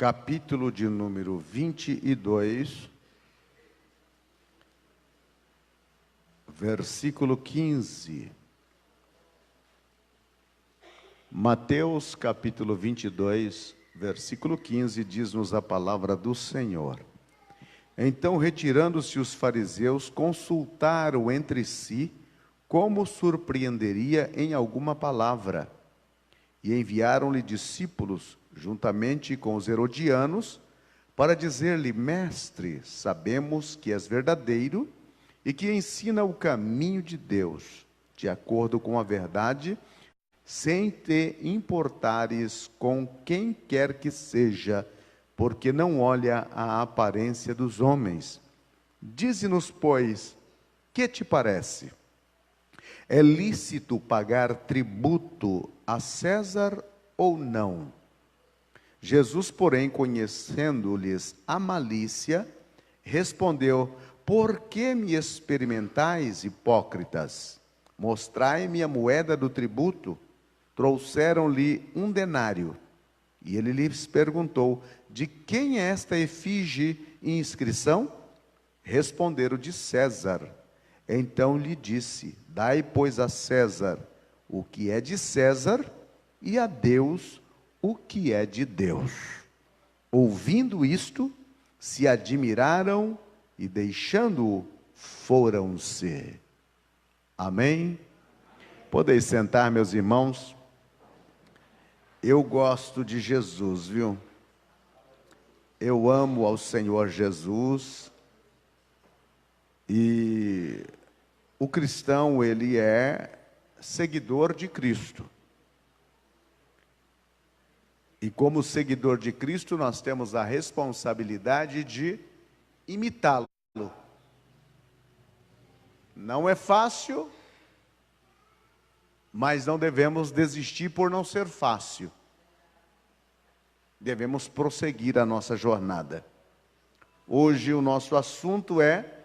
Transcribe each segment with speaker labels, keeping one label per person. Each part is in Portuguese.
Speaker 1: capítulo de número 22, versículo 15. Mateus capítulo 22, versículo 15, diz-nos a palavra do Senhor. Então, retirando-se os fariseus, consultaram entre si como surpreenderia em alguma palavra. E enviaram-lhe discípulos, juntamente com os herodianos, para dizer-lhe: Mestre, sabemos que és verdadeiro e que ensina o caminho de Deus, de acordo com a verdade, sem te importares com quem quer que seja, porque não olha a aparência dos homens. Dize-nos, pois, que te parece? É lícito pagar tributo a César ou não? Jesus, porém, conhecendo-lhes a malícia, respondeu: Por que me experimentais, hipócritas? Mostrai-me a moeda do tributo. Trouxeram-lhe um denário. E ele lhes perguntou: De quem é esta efígie e inscrição? Responderam: de César. Então lhe disse: Dai, pois, a César o que é de César, e a Deus o que é de Deus. Ouvindo isto, se admiraram e, deixando-o, foram-se. Amém? Podeis sentar, meus irmãos. Eu gosto de Jesus, viu? Eu amo ao Senhor Jesus. E o cristão, ele é seguidor de Cristo. E como seguidor de Cristo, nós temos a responsabilidade de imitá-lo. Não é fácil, mas não devemos desistir por não ser fácil. Devemos prosseguir a nossa jornada. Hoje o nosso assunto é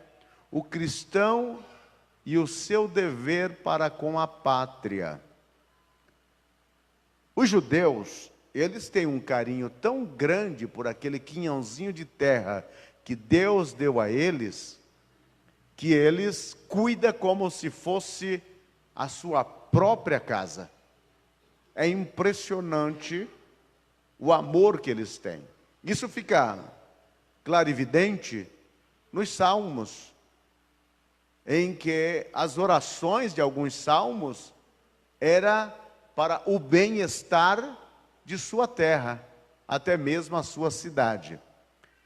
Speaker 1: o cristão e o seu dever para com a pátria. Os judeus, eles têm um carinho tão grande por aquele quinhãozinho de terra que Deus deu a eles, que eles cuidam como se fosse a sua própria casa. É impressionante o amor que eles têm. Isso fica clarividente nos salmos, em que as orações de alguns salmos era para o bem-estar de sua terra, até mesmo a sua cidade.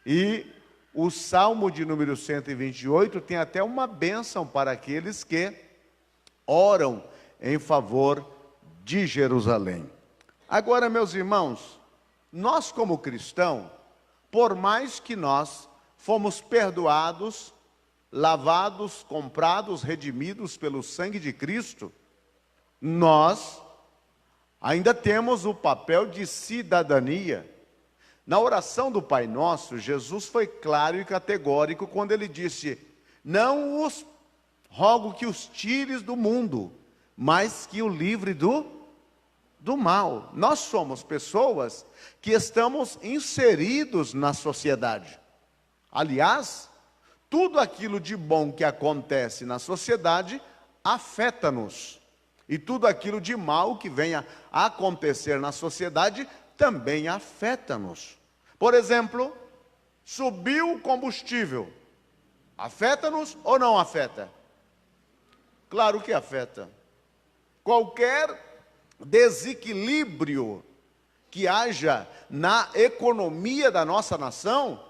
Speaker 1: E o Salmo de número 128 tem até uma bênção para aqueles que oram em favor de Jerusalém. Agora, meus irmãos, nós como cristãos, por mais que nós fomos perdoados, lavados, comprados, redimidos pelo sangue de Cristo, nós ainda temos o papel de cidadania. Na oração do Pai Nosso, Jesus foi claro e categórico quando ele disse: Não os rogo que os tires do mundo, mas que o livre do mal. Nós somos pessoas que estamos inseridos na sociedade. Aliás, tudo aquilo de bom que acontece na sociedade afeta-nos. E tudo aquilo de mal que venha a acontecer na sociedade também afeta-nos. Por exemplo, subiu o combustível. Afeta-nos ou não afeta? Claro que afeta. Qualquer desequilíbrio que haja na economia da nossa nação,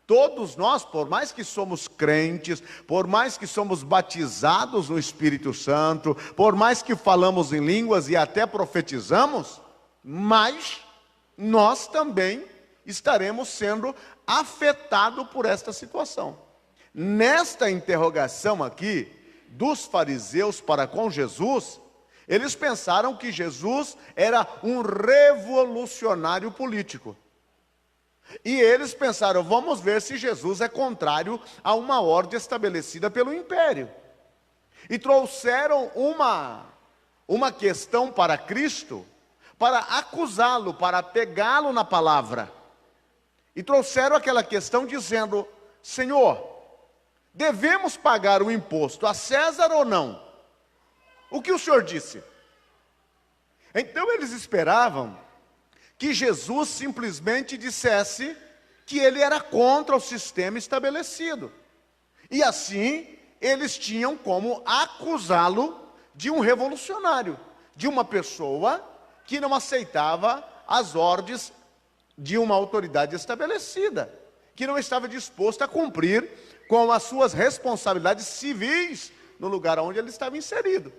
Speaker 1: todos nós, por mais que somos crentes, por mais que somos batizados no Espírito Santo, por mais que falamos em línguas e até profetizamos, mas nós também estaremos sendo afetados por esta situação. Nesta interrogação aqui, dos fariseus para com Jesus, eles pensaram que Jesus era um revolucionário político. E eles pensaram: vamos ver se Jesus é contrário a uma ordem estabelecida pelo império. E trouxeram uma questão para Cristo, para acusá-lo, para pegá-lo na palavra. E trouxeram aquela questão dizendo: Senhor, devemos pagar o imposto a César ou não? O que o Senhor disse? Então eles esperavam que Jesus simplesmente dissesse que ele era contra o sistema estabelecido. E assim, eles tinham como acusá-lo de um revolucionário, de uma pessoa que não aceitava as ordens de uma autoridade estabelecida, que não estava disposto a cumprir com as suas responsabilidades civis no lugar onde ele estava inserido.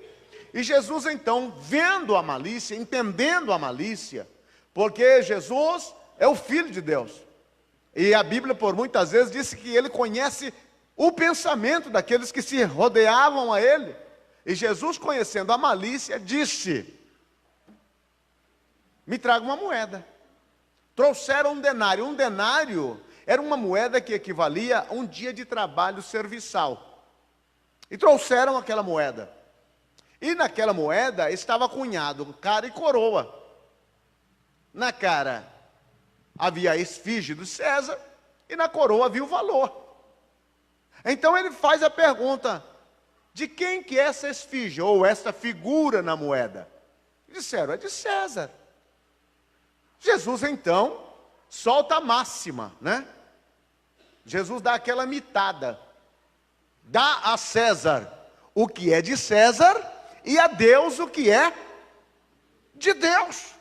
Speaker 1: E Jesus então, vendo a malícia, entendendo a malícia, porque Jesus é o Filho de Deus, e a Bíblia por muitas vezes disse que ele conhece o pensamento daqueles que se rodeavam a ele, e Jesus, conhecendo a malícia, disse: me traga uma moeda. Trouxeram um denário. Um denário era uma moeda que equivalia a um dia de trabalho serviçal. E trouxeram aquela moeda. E naquela moeda estava cunhado cara e coroa. Na cara havia a esfinge do César e na coroa havia o valor. Então ele faz a pergunta: de quem que é essa esfinge ou essa figura na moeda? E disseram: é de César. Jesus então solta a máxima, né? Jesus dá aquela mitada. Dá a César o que é de César e a Deus o que é de Deus.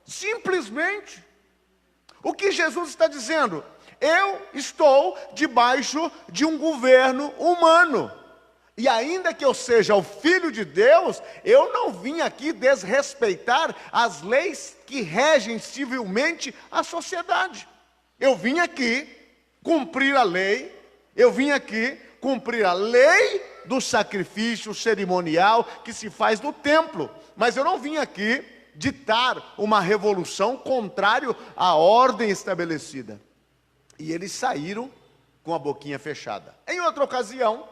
Speaker 1: Simplesmente. O que Jesus está dizendo? Eu estou debaixo de um governo humano. E ainda que eu seja o Filho de Deus, eu não vim aqui desrespeitar as leis que regem civilmente a sociedade. Eu vim aqui cumprir a lei, eu vim aqui cumprir a lei do sacrifício cerimonial que se faz no templo. Mas eu não vim aqui ditar uma revolução contrário à ordem estabelecida. E eles saíram com a boquinha fechada. Em outra ocasião,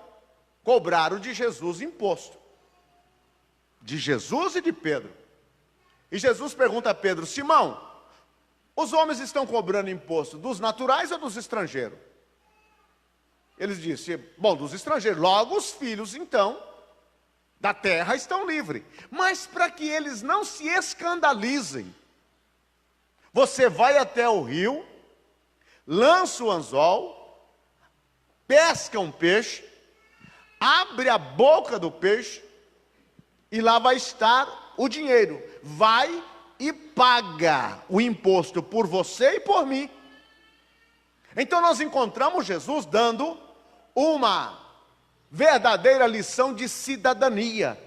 Speaker 1: cobraram de Jesus imposto. De Jesus e de Pedro. E Jesus pergunta a Pedro: Simão, os homens estão cobrando imposto dos naturais ou dos estrangeiros? Eles disseram: bom, dos estrangeiros. Logo os filhos, então, da terra estão livres. Mas para que eles não se escandalizem, você vai até o rio, lança o anzol, pesca um peixe, abre a boca do peixe e lá vai estar o dinheiro. Vai e paga o imposto por você e por mim. Então nós encontramos Jesus dando uma verdadeira lição de cidadania.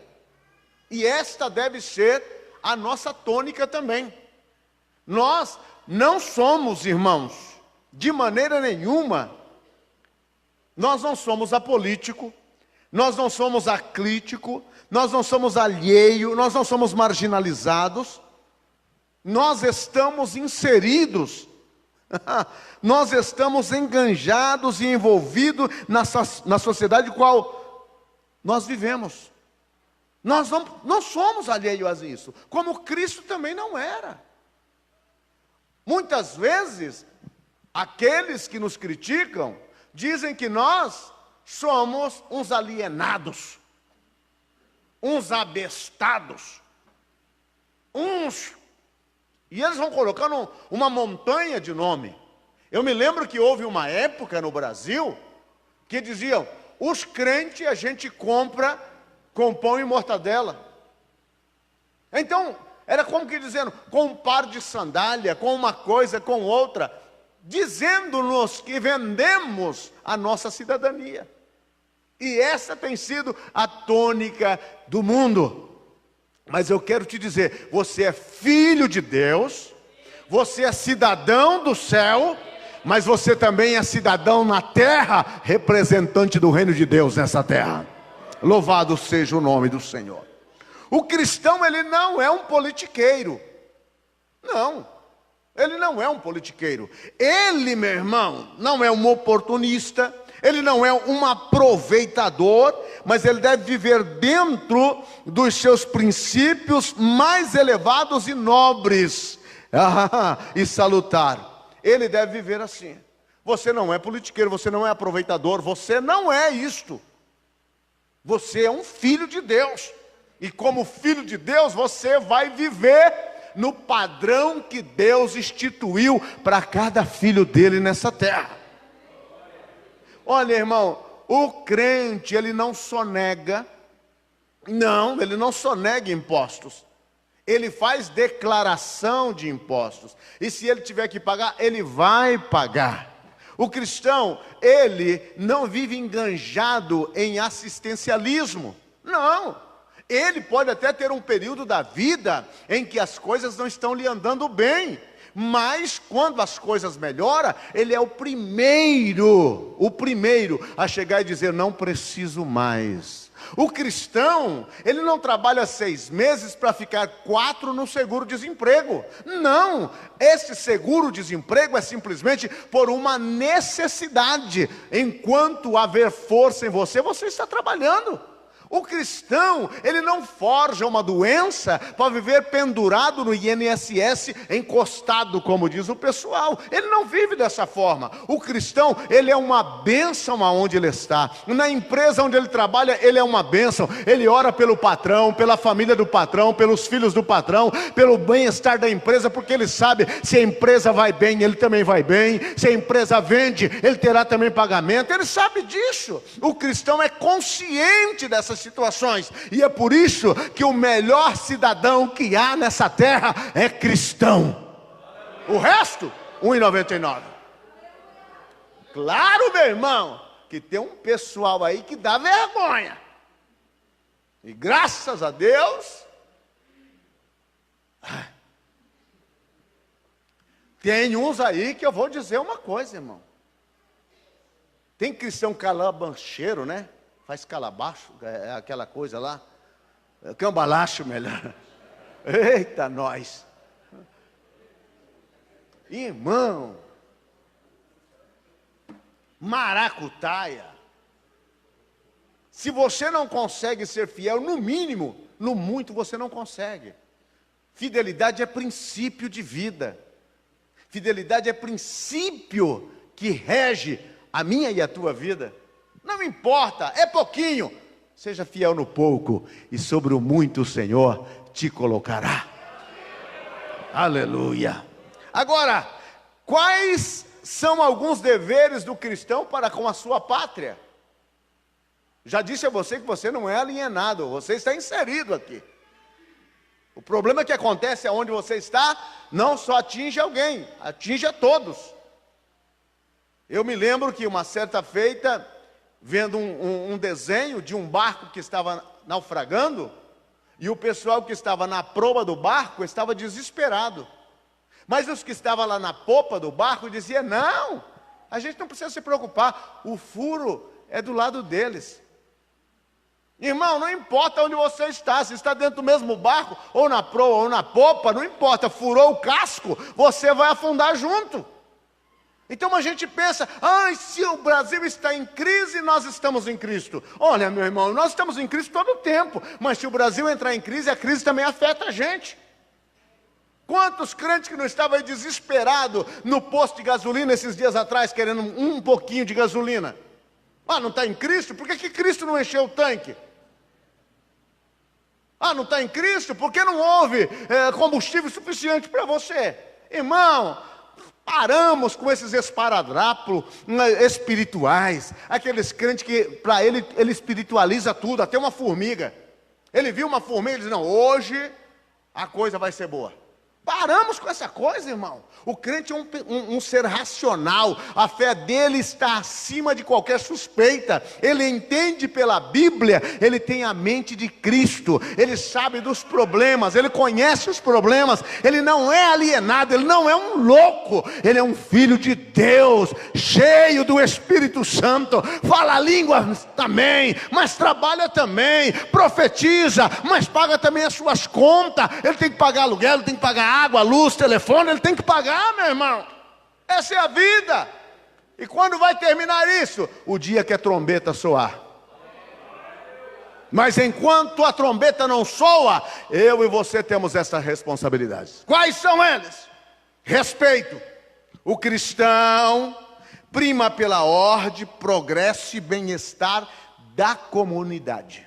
Speaker 1: E esta deve ser a nossa tônica também. Nós não somos, irmãos, de maneira nenhuma, nós não somos apolítico, nós não somos acrítico, nós não somos alheio, nós não somos marginalizados, nós estamos inseridos, nós estamos enganjados e envolvidos na sociedade qual nós vivemos. Nós não somos alheios a isso, como Cristo também não era. Muitas vezes, aqueles que nos criticam, dizem que nós somos uns alienados, uns abestados, e eles vão colocando uma montanha de nome. Eu me lembro que houve uma época no Brasil que diziam: os crentes a gente compra com pão e mortadela. Então, era como que dizendo, com um par de sandália, com uma coisa, com outra, dizendo-nos que vendemos a nossa cidadania. E essa tem sido a tônica do mundo. Mas eu quero te dizer, você é filho de Deus, você é cidadão do céu, mas você também é cidadão na terra, representante do reino de Deus nessa terra. Louvado seja o nome do Senhor. O cristão, ele não é um politiqueiro. Não, ele não é um politiqueiro. Ele, meu irmão, não é um oportunista, ele não é um aproveitador, mas ele deve viver dentro dos seus princípios mais elevados e nobres e salutar. ele deve viver assim. Você não é politiqueiro, você não é aproveitador, você não é isto. Você é um filho de Deus. E como filho de Deus, você vai viver no padrão que Deus instituiu para cada filho dele nessa terra. Olha, irmão, o crente, ele não sonega impostos. Ele faz declaração de impostos. E se ele tiver que pagar, ele vai pagar. O cristão, ele não vive enganjado em assistencialismo. Não. Ele pode até ter um período da vida em que as coisas não estão lhe andando bem. Mas quando as coisas melhoram, ele é o primeiro a chegar e dizer, não preciso mais. O cristão, ele não trabalha 6 meses para ficar 4 no seguro-desemprego. Não, esse seguro-desemprego é simplesmente por uma necessidade. Enquanto haver força em você, você está trabalhando. O cristão, ele não forja uma doença para viver pendurado no INSS, encostado, como diz o pessoal. Ele não vive dessa forma. O cristão, ele é uma bênção aonde ele está. Na empresa onde ele trabalha, ele é uma bênção. Ele ora pelo patrão, pela família do patrão, pelos filhos do patrão, pelo bem-estar da empresa, porque ele sabe, se a empresa vai bem, ele também vai bem. Se a empresa vende, ele terá também pagamento. Ele sabe disso. O cristão é consciente dessas situações, e é por isso que o melhor cidadão que há nessa terra é cristão. O resto, 1,99. Claro, meu irmão, que tem um pessoal aí que dá vergonha, e graças a Deus tem uns aí que eu vou dizer uma coisa, irmão. Tem cristão calabancheiro, né? Faz calabaço, é aquela coisa lá. Cambalacho melhor. Eita, nós. Irmão. Maracutaia. Se você não consegue ser fiel, no mínimo, no muito você não consegue. Fidelidade é princípio de vida. Fidelidade é princípio que rege a minha e a tua vida. Não importa, é pouquinho. Seja fiel no pouco, e sobre o muito o Senhor te colocará. Aleluia. Agora, quais são alguns deveres do cristão para com a sua pátria? Já disse a você que você não é alienado, você está inserido aqui. O problema que acontece aonde você está, não só atinge alguém, atinge a todos. Eu me lembro que uma certa feita, vendo um desenho de um barco que estava naufragando, e o pessoal que estava na proa do barco estava desesperado. Mas os que estavam lá na popa do barco diziam, não, a gente não precisa se preocupar, o furo é do lado deles. Irmão, não importa onde você está, se está dentro do mesmo barco, ou na proa, ou na popa, não importa, furou o casco, você vai afundar junto. Então a gente pensa, se o Brasil está em crise, nós estamos em Cristo. Olha, meu irmão, nós estamos em Cristo todo o tempo, mas se o Brasil entrar em crise, a crise também afeta a gente. Quantos crentes que não estavam aí desesperados no posto de gasolina esses dias atrás, querendo um pouquinho de gasolina? Não está em Cristo? Por que Cristo não encheu o tanque? Não está em Cristo? Por que não houve combustível suficiente para você? Irmão, paramos com esses esparadrapos espirituais, aqueles crentes que para ele espiritualiza tudo, até uma formiga. Ele viu uma formiga e diz, não, hoje a coisa vai ser boa. Paramos com essa coisa, irmão. O crente é um ser racional. A fé dele está acima de qualquer suspeita. Ele entende pela Bíblia. Ele tem a mente de Cristo. Ele sabe dos problemas. Ele conhece os problemas. Ele não é alienado. Ele não é um louco. Ele é um filho de Deus, cheio do Espírito Santo. Fala línguas também, mas trabalha também. Profetiza, mas paga também as suas contas. Ele tem que pagar aluguel, ele tem que pagar água, luz, telefone, ele tem que pagar, meu irmão. Essa é a vida. E quando vai terminar isso? O dia que a trombeta soar. Mas enquanto a trombeta não soa, eu e você temos essa responsabilidade. Quais são eles? Respeito, O cristão prima pela ordem, progresso e bem-estar da comunidade.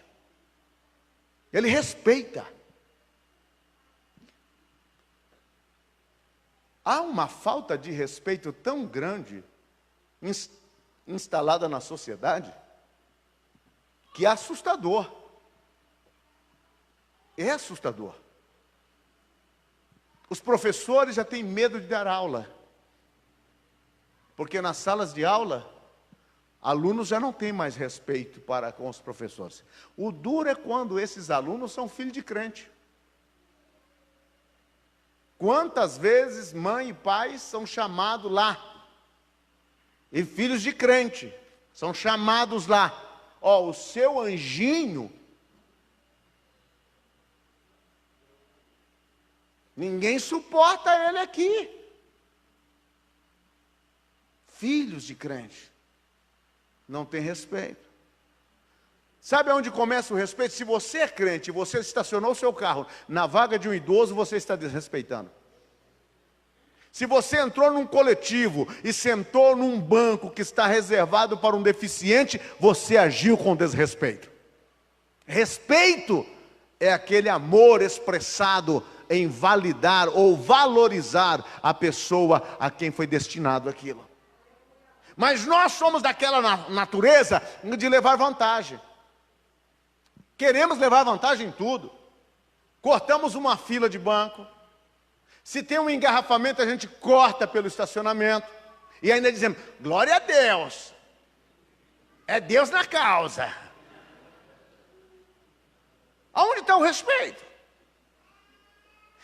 Speaker 1: Ele respeita. Há uma falta de respeito tão grande instalada na sociedade que é assustador. É assustador. Os professores já têm medo de dar aula, porque nas salas de aula, alunos já não têm mais respeito para com os professores. O duro é quando esses alunos são filhos de crente. Quantas vezes mãe e pai são chamados lá, e filhos de crente são chamados lá, ó, o seu anjinho, ninguém suporta ele aqui. Filhos de crente não tem respeito. Sabe aonde começa o respeito? Se você é crente e você estacionou o seu carro na vaga de um idoso, você está desrespeitando. Se você entrou num coletivo e sentou num banco que está reservado para um deficiente, você agiu com desrespeito. Respeito é aquele amor expressado em validar ou valorizar a pessoa a quem foi destinado aquilo. Mas nós somos daquela natureza de levar vantagem. Queremos levar vantagem em tudo. Cortamos uma fila de banco. Se tem um engarrafamento, a gente corta pelo estacionamento. E ainda dizemos, glória a Deus. É Deus na causa. Aonde está o respeito?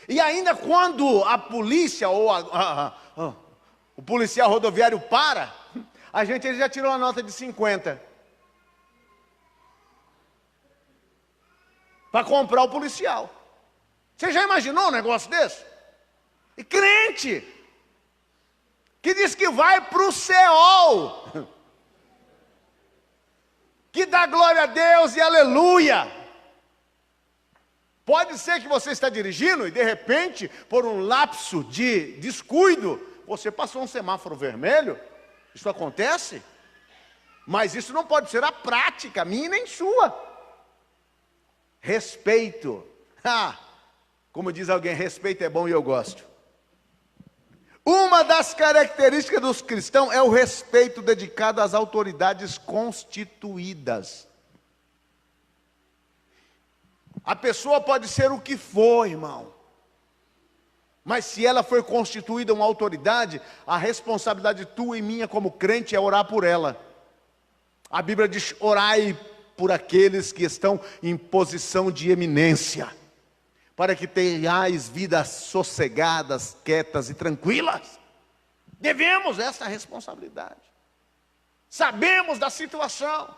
Speaker 1: E ainda quando a polícia ou o policial rodoviário para, ele já tirou a nota de 50. Para comprar o policial. Você já imaginou um negócio desse? E crente, que diz que vai para o Seol, que dá glória a Deus e aleluia. Pode ser que você está dirigindo e de repente, por um lapso de descuido, você passou um semáforo vermelho. Isso acontece, mas isso não pode ser a prática minha nem sua. Respeito, como diz alguém, respeito é bom e eu gosto. Uma das características dos cristãos é o respeito dedicado às autoridades constituídas. A pessoa pode ser o que for, irmão, mas se ela foi constituída uma autoridade, a responsabilidade tua e minha como crente é orar por ela. A Bíblia diz, orai por aqueles que estão em posição de eminência, para que tenhais vidas sossegadas, quietas e tranquilas. Devemos essa responsabilidade. Sabemos da situação,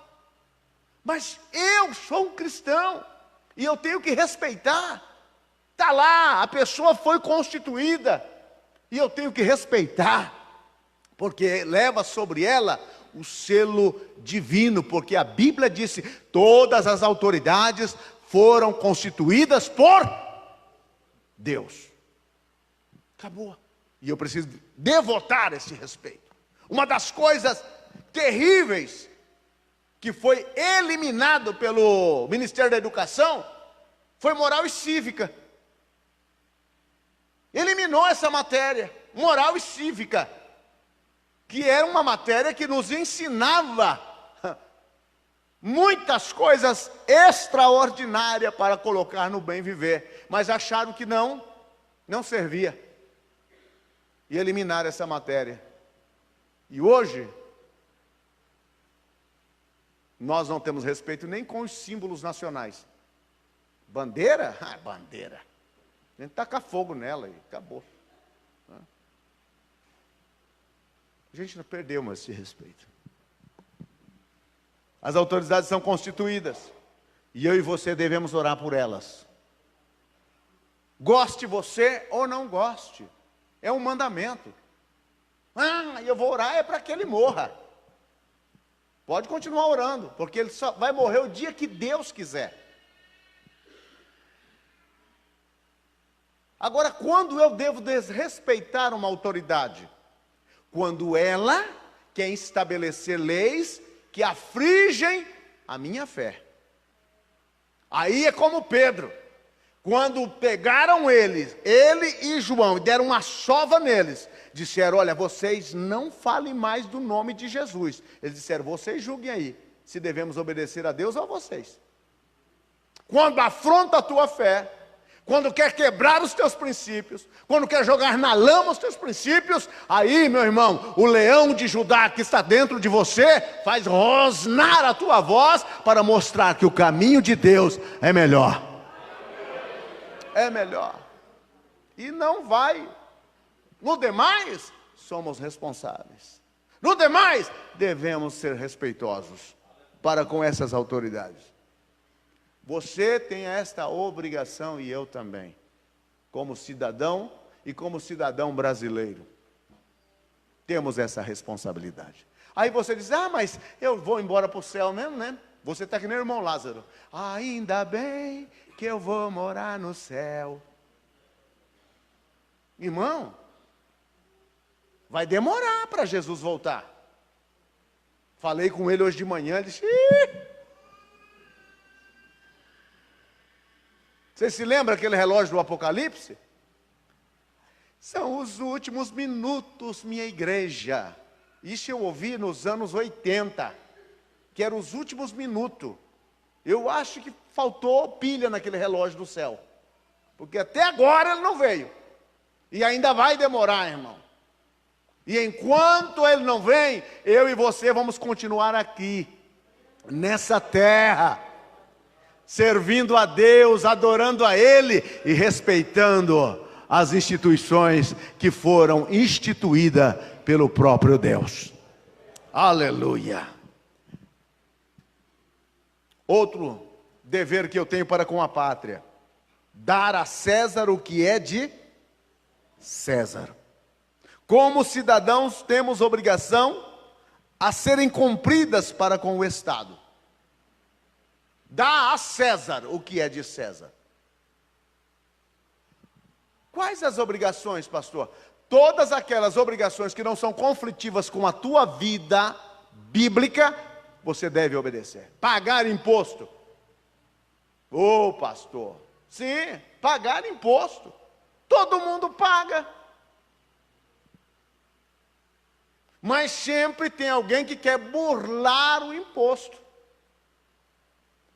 Speaker 1: mas eu sou um cristão, e eu tenho que respeitar. Está lá, a pessoa foi constituída, e eu tenho que respeitar, porque leva sobre ela o selo divino, porque a Bíblia disse, todas as autoridades foram constituídas por Deus. Acabou. E eu preciso devotar esse respeito. Uma das coisas terríveis que foi eliminado pelo Ministério da Educação foi moral e cívica. Eliminou essa matéria, moral e cívica, que era uma matéria que nos ensinava muitas coisas extraordinárias para colocar no bem viver, mas acharam que não servia, e eliminaram essa matéria. E hoje, nós não temos respeito nem com os símbolos nacionais. Bandeira? Bandeira. A gente taca fogo nela e acabou. A gente não perdeu mais esse respeito. As autoridades são constituídas, e eu e você devemos orar por elas. Goste você ou não goste, é um mandamento. Eu vou orar é para que ele morra. Pode continuar orando, porque ele só vai morrer o dia que Deus quiser. Agora, quando eu devo desrespeitar uma autoridade? quando ela quer estabelecer leis que afligem a minha fé. Aí é como Pedro, quando pegaram ele e João, e deram uma sova neles, disseram: olha, vocês não falem mais do nome de Jesus. Eles disseram: vocês julguem aí, se devemos obedecer a Deus ou a vocês. Quando afronta a tua fé, quando quer quebrar os teus princípios, quando quer jogar na lama os teus princípios, aí, meu irmão, o leão de Judá que está dentro de você, faz rosnar a tua voz, para mostrar que o caminho de Deus é melhor. É melhor. E não vai. No demais, somos responsáveis. No demais, devemos ser respeitosos para com essas autoridades. Você tem esta obrigação, e eu também, como cidadão e como cidadão brasileiro. Temos essa responsabilidade. Aí você diz: ah, mas eu vou embora para o céu mesmo, né? Você está que nem o irmão Lázaro. Ainda bem que eu vou morar no céu. Irmão, vai demorar para Jesus voltar. Falei com ele hoje de manhã, ele disse: ih! Você se lembra aquele relógio do Apocalipse? São os últimos minutos, minha igreja. Isso eu ouvi nos anos 80, que eram os últimos minutos. Eu acho que faltou pilha naquele relógio do céu, porque até agora ele não veio. E ainda vai demorar, irmão. E enquanto ele não vem, eu e você vamos continuar aqui, nessa terra, servindo a Deus, adorando a Ele e respeitando as instituições que foram instituídas pelo próprio Deus. Aleluia. Outro dever que eu tenho para com a pátria: dar a César o que é de César. Como cidadãos, temos obrigação a serem cumpridas para com o Estado. Dá a César o que é de César. Quais as obrigações, pastor? Todas aquelas obrigações que não são conflitivas com a tua vida bíblica, você deve obedecer. Pagar imposto. Ô, pastor, sim, pagar imposto. Todo mundo paga. Mas sempre tem alguém que quer burlar o imposto.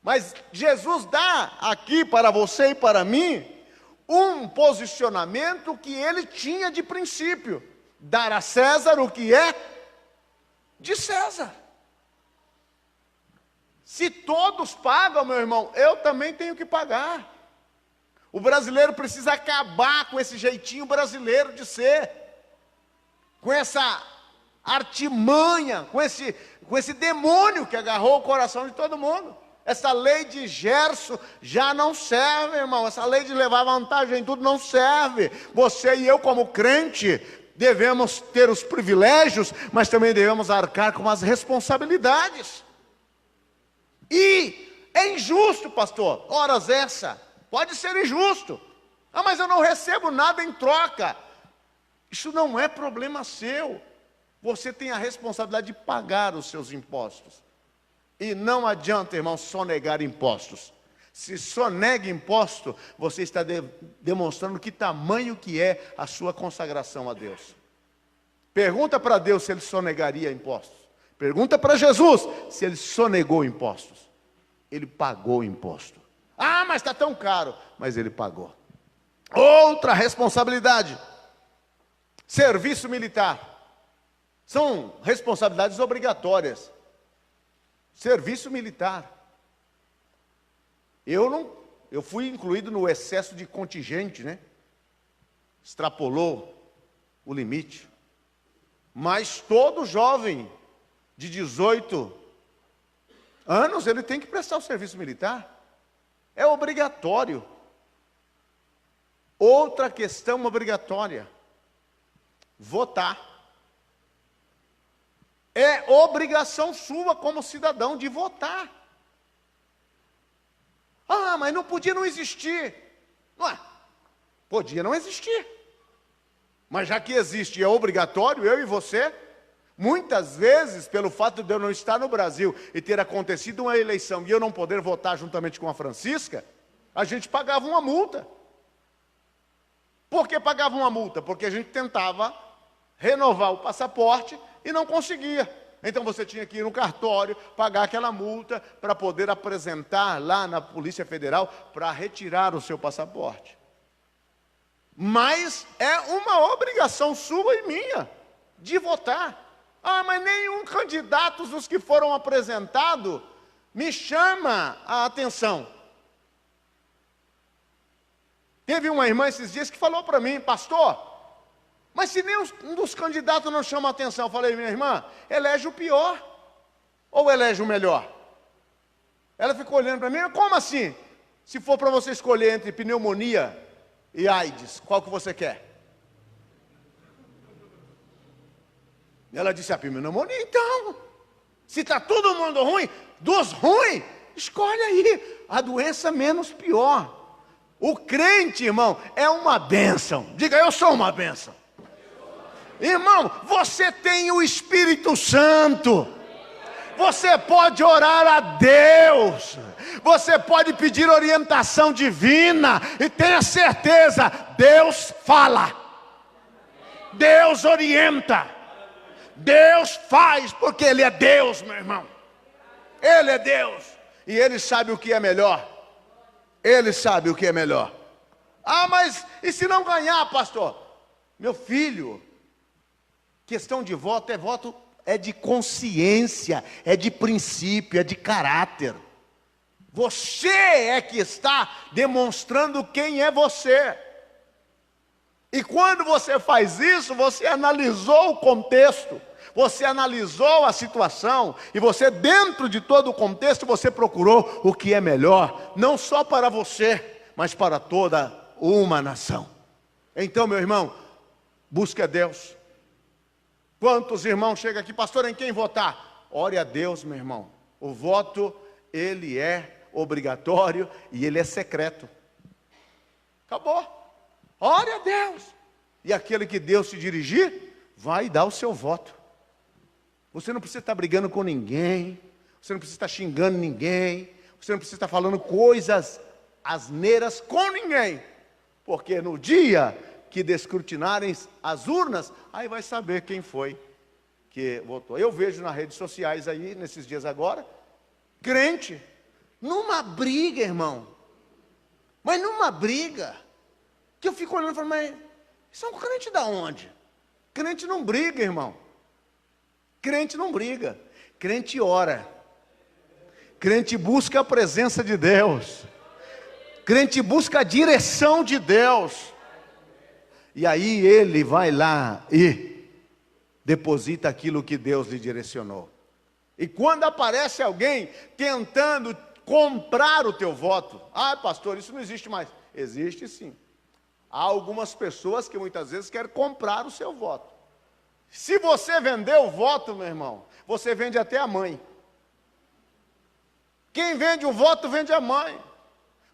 Speaker 1: Mas Jesus dá aqui para você e para mim um posicionamento que ele tinha de princípio: dar a César o que é de César. Se todos pagam, meu irmão, eu também tenho que pagar. O brasileiro precisa acabar com esse jeitinho brasileiro de ser, com essa artimanha, com esse demônio que agarrou o coração de todo mundo. Essa lei de Gerson já não serve, irmão. Essa lei de levar vantagem em tudo não serve. Você e eu, como crente, devemos ter os privilégios, mas também devemos arcar com as responsabilidades. E é injusto, pastor. Horas essa, pode ser injusto. Ah, mas eu não recebo nada em troca. Isso não é problema seu. Você tem a responsabilidade de pagar os seus impostos. E não adianta, irmão, sonegar impostos. Se sonega imposto, você está demonstrando que tamanho que é a sua consagração a Deus. Pergunta para Deus se ele sonegaria impostos. Pergunta para Jesus se ele sonegou impostos. Ele pagou imposto. Ah, mas está tão caro. Mas ele pagou. Outra responsabilidade: serviço militar. São responsabilidades obrigatórias. Serviço militar. Eu fui incluído no excesso de contingente, né? Extrapolou o limite. Mas todo jovem de 18 anos, ele tem que prestar o serviço militar. É obrigatório. Outra questão obrigatória: votar. É obrigação sua como cidadão de votar. Ah, mas não podia não existir. Não é? Podia não existir. Mas já que existe, é obrigatório, eu e você, muitas vezes, pelo fato de eu não estar no Brasil e ter acontecido uma eleição e eu não poder votar juntamente com a Francisca, a gente pagava uma multa. Por que pagava uma multa? Porque a gente tentava renovar o passaporte e não conseguia. Então você tinha que ir no cartório, pagar aquela multa para poder apresentar lá na Polícia Federal para retirar o seu passaporte. Mas é uma obrigação sua e minha de votar. Ah, mas nenhum candidato dos que foram apresentados me chama a atenção. Teve uma irmã esses dias que falou para mim, pastor, mas se nem um dos candidatos não chama a atenção, eu falei, minha irmã, elege o pior ou elege o melhor? Ela ficou olhando para mim, como assim? Se for para você escolher entre pneumonia e AIDS, qual que você quer? Ela disse, a pneumonia, então. Se está todo mundo ruim, dos ruins, escolhe aí a doença menos pior. O crente, irmão, é uma bênção. Diga, eu sou uma bênção. Irmão, você tem o Espírito Santo. Você pode orar a Deus. Você pode pedir orientação divina. E tenha certeza, Deus fala. Deus orienta. Deus faz, porque Ele é Deus, meu irmão. Ele é Deus. E Ele sabe o que é melhor. Ele sabe o que é melhor. Ah, mas e se não ganhar, pastor? Meu filho, questão de voto é de consciência, é de princípio, é de caráter. Você é que está demonstrando quem é você. E quando você faz isso, você analisou o contexto, você analisou a situação, e você, dentro de todo o contexto, você procurou o que é melhor, não só para você, mas para toda uma nação. Então, meu irmão, busque a Deus. Quantos irmãos chegam aqui, pastor, em quem votar? Ore a Deus, meu irmão. O voto, ele é obrigatório e ele é secreto. Acabou. Ore a Deus. E aquele que Deus se dirigir, vai dar o seu voto. Você não precisa estar brigando com ninguém. Você não precisa estar xingando ninguém. Você não precisa estar falando coisas asneiras com ninguém. Porque no dia que descrutinarem as urnas, aí vai saber quem foi que votou. Eu vejo nas redes sociais aí, nesses dias agora, crente, numa briga, irmão. Mas numa briga, que eu fico olhando e falo, mas são crente da onde? Crente não briga, irmão. Crente não briga. Crente ora. Crente busca a presença de Deus. Crente busca a direção de Deus. E aí ele vai lá e deposita aquilo que Deus lhe direcionou. E quando aparece alguém tentando comprar o teu voto, ah, pastor, isso não existe mais. Existe sim. Há algumas pessoas que muitas vezes querem comprar o seu voto. Se você vender o voto, meu irmão, você vende até a mãe. Quem vende o voto, vende a mãe.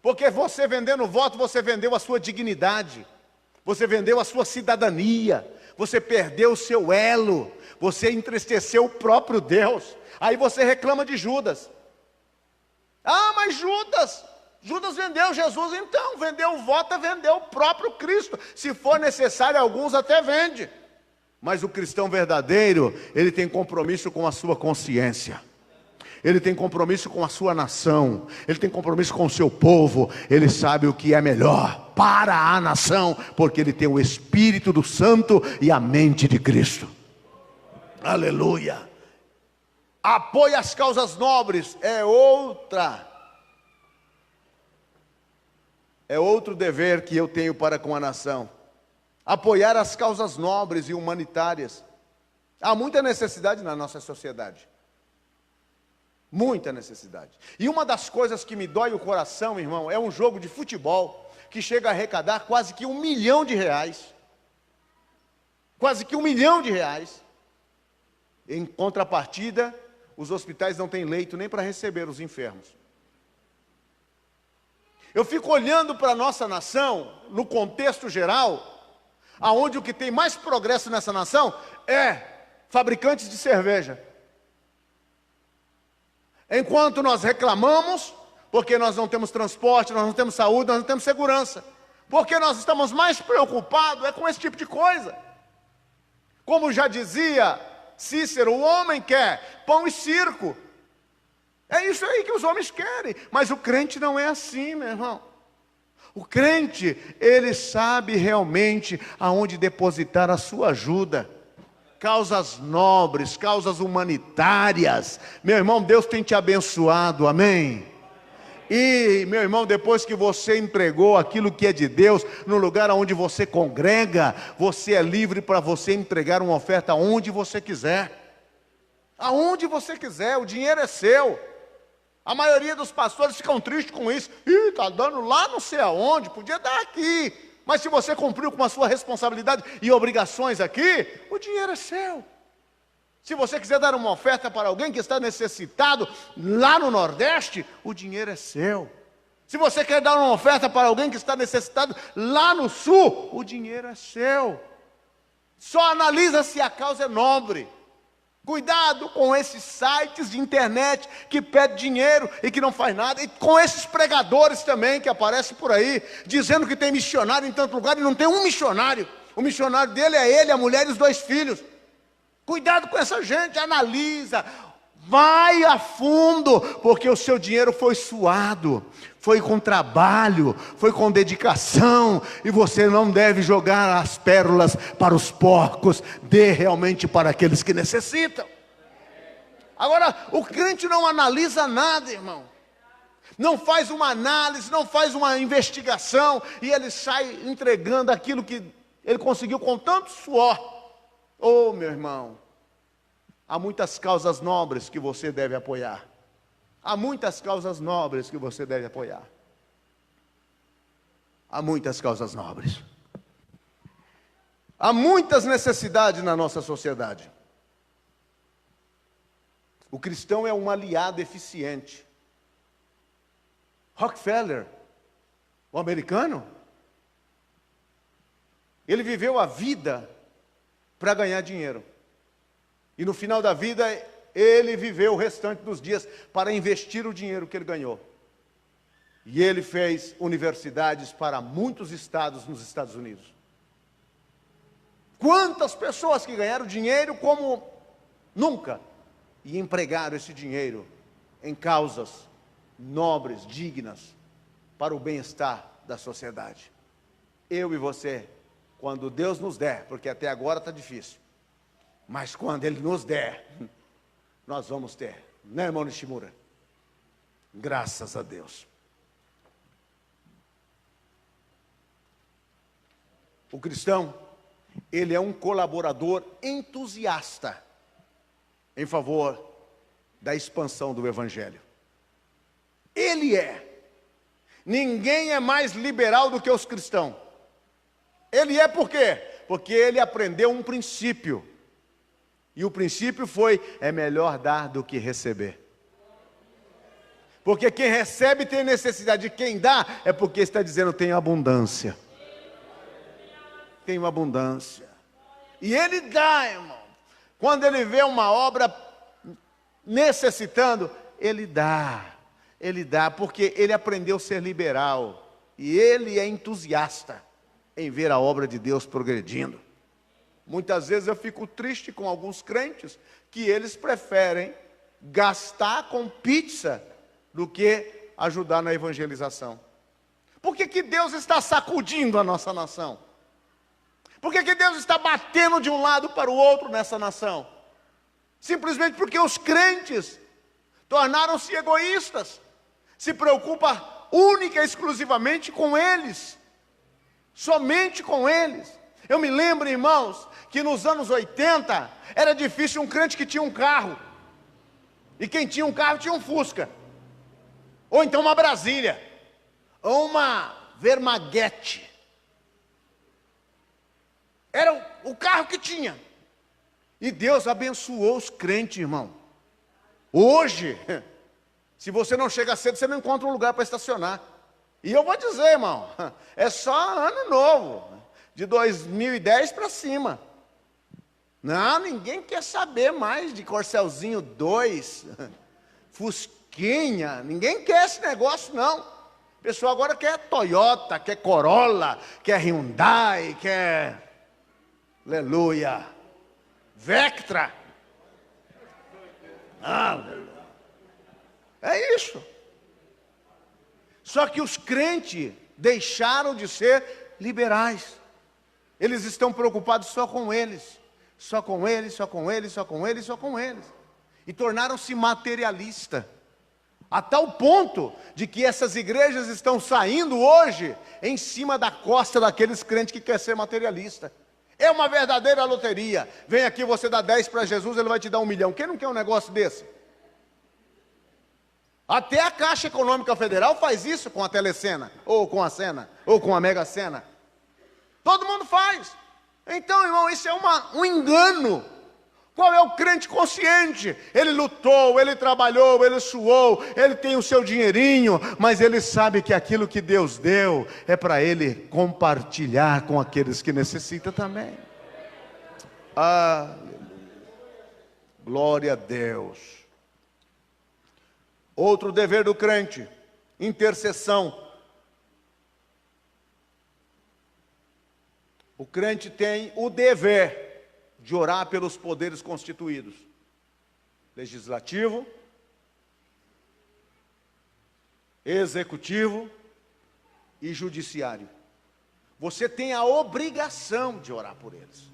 Speaker 1: Porque você vendendo o voto, você vendeu a sua dignidade. Você vendeu a sua cidadania, você perdeu o seu elo, você entristeceu o próprio Deus. Aí você reclama de Judas. Ah, mas Judas vendeu Jesus, então, vendeu o voto, vendeu o próprio Cristo. Se for necessário, alguns até vende. Mas o cristão verdadeiro, ele tem compromisso com a sua consciência. Ele tem compromisso com a sua nação. Ele tem compromisso com o seu povo. Ele sabe o que é melhor para a nação, porque ele tem o Espírito do Santo e a mente de Cristo. Aleluia. Apoio às causas nobres é outro dever que eu tenho para com a nação. Apoiar as causas nobres e humanitárias. Há muita necessidade na nossa sociedade. Muita necessidade. E uma das coisas que me dói o coração, irmão, é um jogo de futebol que chega a arrecadar quase que R$1 milhão. Quase que R$1 milhão. Em contrapartida, os hospitais não têm leito nem para receber os enfermos. Eu fico olhando para a nossa nação, no contexto geral, Aonde o que tem mais progresso nessa nação é fabricantes de cerveja. Enquanto nós reclamamos, porque nós não temos transporte, nós não temos saúde, nós não temos segurança. Porque nós estamos mais preocupados com esse tipo de coisa. Como já dizia Cícero, o homem quer pão e circo. É isso aí que os homens querem. Mas o crente não é assim, meu irmão. O crente, ele sabe realmente aonde depositar a sua ajuda. Causas nobres, causas humanitárias. Meu irmão, Deus tem te abençoado, amém? E, meu irmão, depois que você entregou aquilo que é de Deus, no lugar onde você congrega, você é livre para você entregar uma oferta aonde você quiser. Aonde você quiser, o dinheiro é seu. A maioria dos pastores ficam tristes com isso. Ih, está dando lá não sei aonde, podia dar aqui. Mas se você cumpriu com a sua responsabilidade e obrigações aqui, o dinheiro é seu. Se você quiser dar uma oferta para alguém que está necessitado lá no Nordeste, o dinheiro é seu. Se você quer dar uma oferta para alguém que está necessitado lá no Sul, o dinheiro é seu. Só analisa se a causa é nobre. Cuidado com esses sites de internet que pedem dinheiro e que não faz nada. E com esses pregadores também que aparecem por aí, dizendo que tem missionário em tanto lugar e não tem um missionário. O missionário dele é ele, a mulher e os 2 filhos. Cuidado com essa gente, analisa, vai a fundo, porque o seu dinheiro foi suado, foi com trabalho, foi com dedicação, e você não deve jogar as pérolas para os porcos, dê realmente para aqueles que necessitam. Agora, o crente não analisa nada, irmão, não faz uma análise, não faz uma investigação, e ele sai entregando aquilo que ele conseguiu com tanto suor. Oh, meu irmão, há muitas causas nobres que você deve apoiar. Há muitas causas nobres que você deve apoiar. Há muitas causas nobres. Há muitas necessidades na nossa sociedade. O cristão é um aliado eficiente. Rockefeller, o americano, ele viveu a vida para ganhar dinheiro. E no final da vida, ele viveu o restante dos dias para investir o dinheiro que ele ganhou. E ele fez universidades para muitos estados nos Estados Unidos. Quantas pessoas que ganharam dinheiro como nunca e empregaram esse dinheiro em causas nobres, dignas, para o bem-estar da sociedade. Eu e você, quando Deus nos der, porque até agora está difícil, mas quando Ele nos der, nós vamos ter, né, irmão Nishimura? Graças a Deus. O cristão, ele é um colaborador entusiasta em favor da expansão do Evangelho. Ele é. Ninguém é mais liberal do que os cristãos. Ele é por quê? Porque ele aprendeu um princípio. E o princípio foi, é melhor dar do que receber. Porque quem recebe tem necessidade, de quem dá é porque está dizendo tem abundância. Tem uma abundância. E ele dá, irmão. Quando ele vê uma obra necessitando, ele dá. Ele dá, porque ele aprendeu a ser liberal. E ele é entusiasta em ver a obra de Deus progredindo. Muitas vezes eu fico triste com alguns crentes que eles preferem gastar com pizza do que ajudar na evangelização. Por que Deus está sacudindo a nossa nação? Por que Deus está batendo de um lado para o outro nessa nação? Simplesmente porque os crentes tornaram-se egoístas, se preocupam única e exclusivamente com eles, somente com eles. Eu me lembro, irmãos, que nos anos 80 era difícil um crente que tinha um carro, e quem tinha um carro tinha um Fusca, ou então uma Brasília, ou uma Vermaguete. Era o carro que tinha. E Deus abençoou os crentes, irmão. Hoje, se você não chega cedo, você não encontra um lugar para estacionar. E eu vou dizer, irmão, é só ano novo. de 2010 para cima. Não, ninguém quer saber mais de Corcelzinho 2, Fusquinha, ninguém quer esse negócio não. O pessoal agora quer Toyota, quer Corolla, quer Hyundai, quer, aleluia, Vectra. Aleluia. É isso. Só que os crentes deixaram de ser liberais. Eles estão preocupados só com eles. Só com eles, só com eles, só com eles, só com eles. E tornaram-se materialistas. A tal ponto de que essas igrejas estão saindo hoje em cima da costa daqueles crentes que querem ser materialista. É uma verdadeira loteria. Vem aqui, você dá 10 para Jesus, ele vai te dar 1 milhão. Quem não quer um negócio desse? Até a Caixa Econômica Federal faz isso com a Telecena, ou com a Sena, ou com a Mega Sena. Todo mundo faz. Então, irmão, isso é um engano. Qual é o crente consciente? Ele lutou, ele trabalhou, ele suou, ele tem o seu dinheirinho, mas ele sabe que aquilo que Deus deu é para ele compartilhar com aqueles que necessitam também. Aleluia. Glória a Deus. Outro dever do crente, intercessão. O crente tem o dever de orar pelos poderes constituídos. Legislativo, executivo e judiciário. Você tem a obrigação de orar por eles.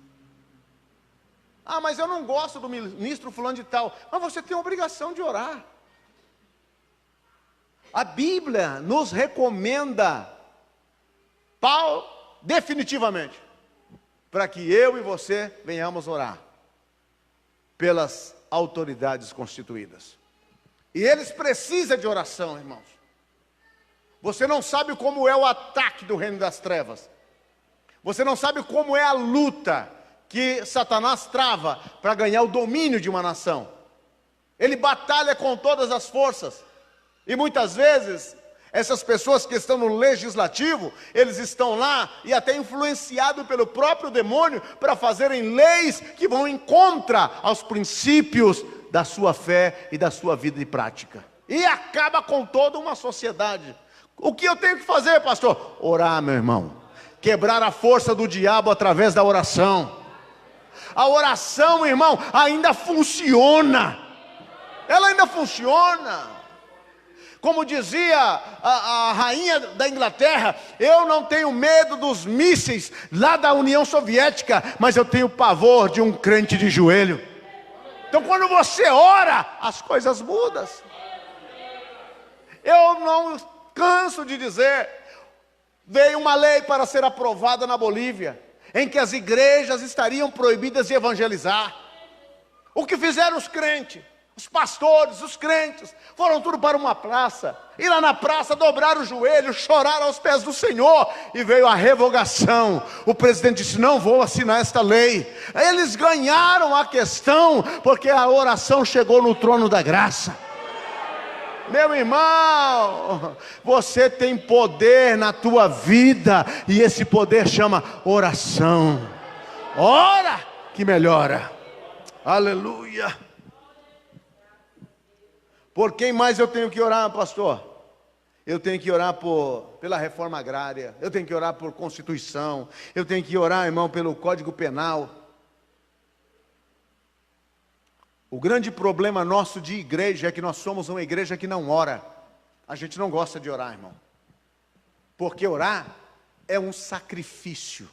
Speaker 1: Ah, mas eu não gosto do ministro fulano de tal. Mas você tem a obrigação de orar. A Bíblia nos recomenda, definitivamente, para que eu e você venhamos orar pelas autoridades constituídas. E eles precisam de oração, irmãos. Você não sabe como é o ataque do reino das trevas. Você não sabe como é a luta que Satanás trava para ganhar o domínio de uma nação. Ele batalha com todas as forças. E muitas vezes, essas pessoas que estão no legislativo, eles estão lá e até influenciados pelo próprio demônio para fazerem leis que vão em contra aos princípios da sua fé e da sua vida de prática. E acaba com toda uma sociedade. O que eu tenho que fazer, pastor? Orar, meu irmão. Quebrar a força do diabo através da oração. A oração, irmão, ainda funciona. Ela ainda funciona. Como dizia a rainha da Inglaterra, eu não tenho medo dos mísseis lá da União Soviética, mas eu tenho pavor de um crente de joelho. Então quando você ora, as coisas mudam. Eu não canso de dizer, veio uma lei para ser aprovada na Bolívia, em que as igrejas estariam proibidas de evangelizar. O que fizeram os crentes? Os pastores, os crentes, foram tudo para uma praça. E lá na praça dobraram o joelho, choraram aos pés do Senhor. E veio a revogação. O presidente disse, não vou assinar esta lei. Eles ganharam a questão, porque a oração chegou no trono da graça. Meu irmão, você tem poder na tua vida. E esse poder chama oração. Ora que melhora. Aleluia. Por quem mais eu tenho que orar, pastor? Eu tenho que orar pela reforma agrária. Eu tenho que orar por Constituição. Eu tenho que orar, irmão, pelo Código Penal. O grande problema nosso de igreja é que nós somos uma igreja que não ora. A gente não gosta de orar, irmão. Porque orar é um sacrifício.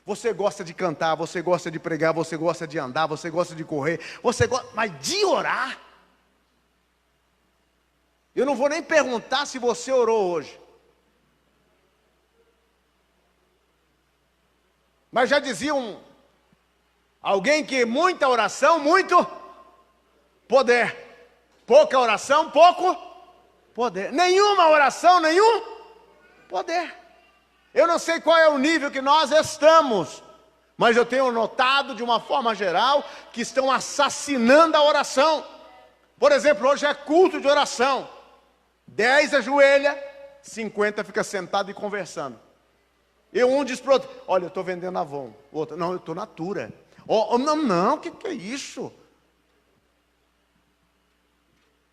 Speaker 1: Você gosta de cantar, você gosta de pregar, você gosta de andar, você gosta de correr, mas de orar? Eu não vou nem perguntar se você orou hoje. Mas já dizia alguém que muita oração, muito poder. Pouca oração, pouco poder. Nenhuma oração, nenhum poder. Eu não sei qual é o nível que nós estamos, mas eu tenho notado de uma forma geral que estão assassinando a oração. Por exemplo, hoje é culto de oração. 10 ajoelha, 50 fica sentado e conversando. Um diz para o outro: olha, eu estou vendendo Avon. O outro: não, eu estou Natura. Não, o que é isso?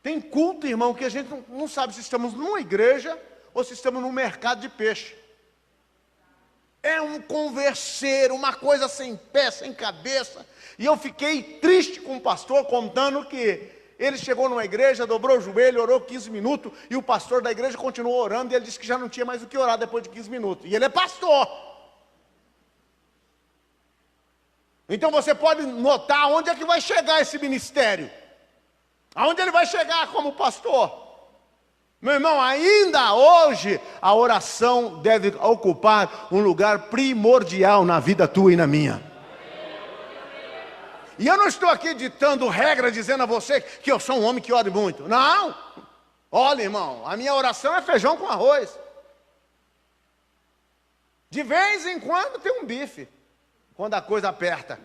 Speaker 1: Tem culto, irmão, que a gente não sabe se estamos numa igreja ou se estamos num mercado de peixe. É um converser, uma coisa sem pé, sem cabeça. E eu fiquei triste com o pastor, contando que ele chegou numa igreja, dobrou o joelho, orou 15 minutos, e o pastor da igreja continuou orando, e ele disse que já não tinha mais o que orar depois de 15 minutos. E ele é pastor. Então você pode notar onde é que vai chegar esse ministério. Aonde ele vai chegar como pastor? Meu irmão, ainda hoje a oração deve ocupar um lugar primordial na vida tua e na minha. E eu não estou aqui ditando regra, dizendo a você que eu sou um homem que ore muito. Não. Olha, irmão, a minha oração é feijão com arroz. De vez em quando tem um bife, quando a coisa aperta.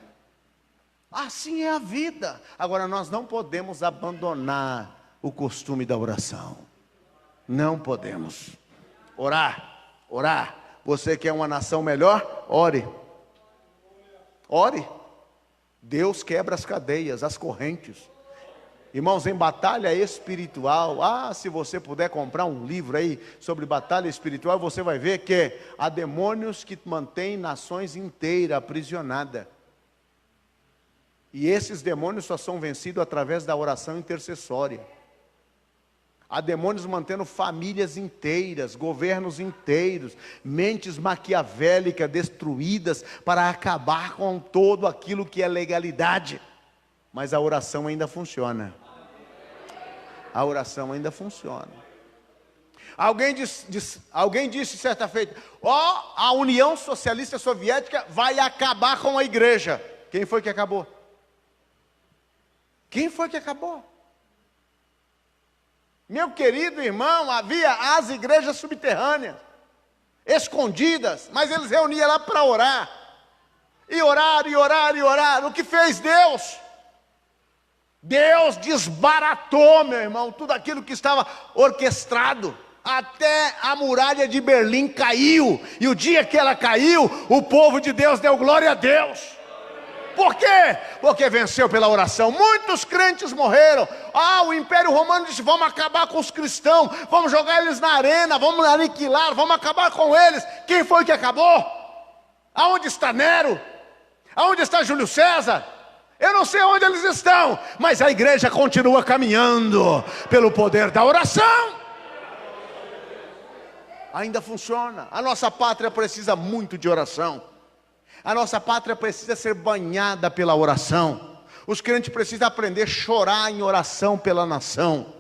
Speaker 1: Assim é a vida. Agora, nós não podemos abandonar o costume da oração. Não podemos. Orar. Você quer uma nação melhor? Ore. Deus quebra as cadeias, as correntes. Irmãos, em batalha espiritual, se você puder comprar um livro aí sobre batalha espiritual, você vai ver que há demônios que mantêm nações inteiras aprisionadas. E esses demônios só são vencidos através da oração intercessória. Há demônios mantendo famílias inteiras, governos inteiros, mentes maquiavélicas destruídas para acabar com todo aquilo que é legalidade. Mas a oração ainda funciona. A oração ainda funciona. Alguém disse certa feita: a União Socialista Soviética vai acabar com a igreja. Quem foi que acabou? Quem foi que acabou? Meu querido irmão, havia as igrejas subterrâneas, escondidas, mas eles reuniam lá para orar. E orar. O que fez Deus? Deus desbaratou, meu irmão, tudo aquilo que estava orquestrado. Até a muralha de Berlim caiu. E o dia que ela caiu, o povo de Deus deu glória a Deus. Por quê? Porque venceu pela oração. Muitos crentes morreram. O Império Romano disse: vamos acabar com os cristãos, vamos jogar eles na arena, vamos aniquilar, vamos acabar com eles. Quem foi que acabou? Aonde está Nero? Aonde está Júlio César? Eu não sei onde eles estão, mas a igreja continua caminhando pelo poder da oração. Ainda funciona. A nossa pátria precisa muito de oração. A nossa pátria precisa ser banhada pela oração. Os crentes precisam aprender a chorar em oração pela nação.